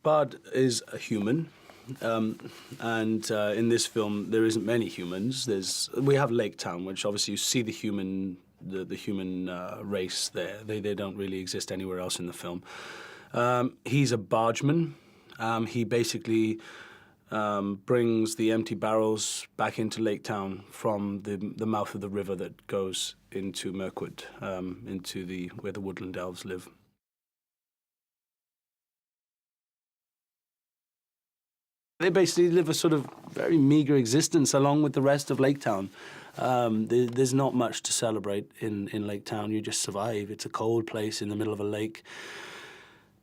Bard is a human, and in this film there isn't many humans. We have Lake Town, which obviously you see the human race there. They don't really exist anywhere else in the film. He's a bargeman. He basically brings the empty barrels back into Lake Town from the mouth of the river that goes into Mirkwood, into where the woodland elves live. They basically live a sort of very meager existence along with the rest of Lake Town. There's not much to celebrate in Lake Town. You just survive. It's a cold place in the middle of a lake.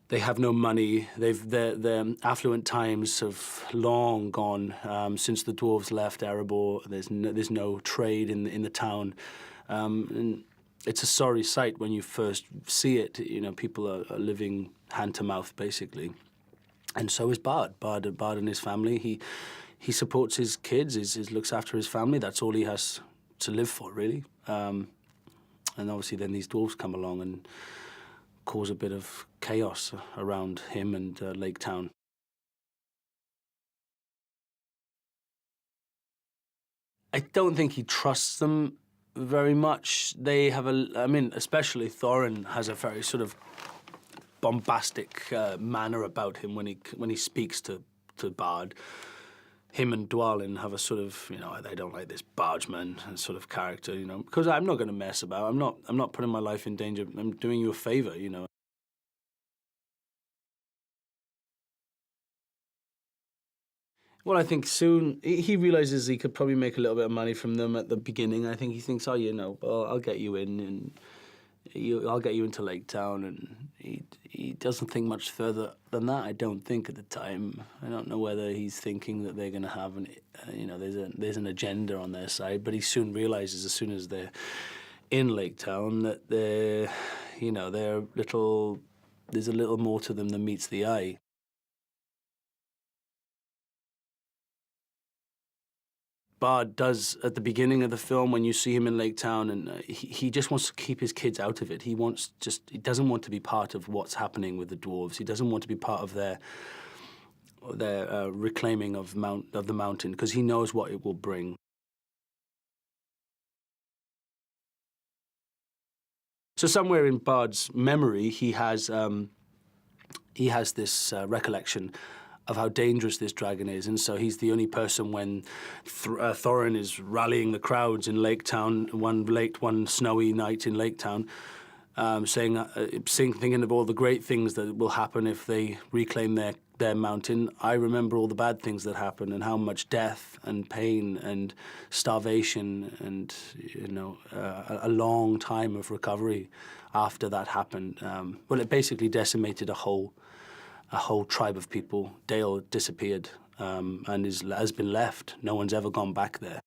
They have no money. Their affluent times have long gone since the dwarves left Erebor. There's no trade in the town. And it's a sorry sight when you first see it. You know, people are living hand to mouth, basically. And so is Bard. Bard and his family. He supports his kids. He looks after his family. That's all he has to live for, really. And obviously, then these dwarves come along and cause a bit of chaos around him and Lake Town. I don't think he trusts them very much. They have I mean, especially Thorin has a very sort of bombastic manner about him when he speaks to Bard. Him and Dwalin have a sort of, you know, they don't like this bargeman sort of character, you know, because I'm not going to mess about. I'm not putting my life in danger. I'm doing you a favor, you know. Well, I think soon he realizes he could probably make a little bit of money from them at the beginning. I think he thinks, oh, you know, well, I'll get you in and I'll get you into Lake Town, and he doesn't think much further than that. I don't think at the time. I don't know whether he's thinking that they're going to have you know, there's an agenda on their side. But he soon realizes, as soon as they're in Lake Town, that there's a little more to them than meets the eye. Bard does, at the beginning of the film, when you see him in Lake Town, and he just wants to keep his kids out of it. He doesn't want to be part of what's happening with the dwarves. He doesn't want to be part of their reclaiming of the mountain, because he knows what it will bring. So somewhere in Bard's memory, he has this recollection of how dangerous this dragon is, and so he's the only person when Thorin is rallying the crowds in Lake Town one snowy night in Lake Town, thinking of all the great things that will happen if they reclaim their mountain. I remember all the bad things that happen and how much death and pain and starvation and, you know, a long time of recovery after that happened. Well, it basically decimated a whole tribe of people. Dale disappeared and has been left. No one's ever gone back there.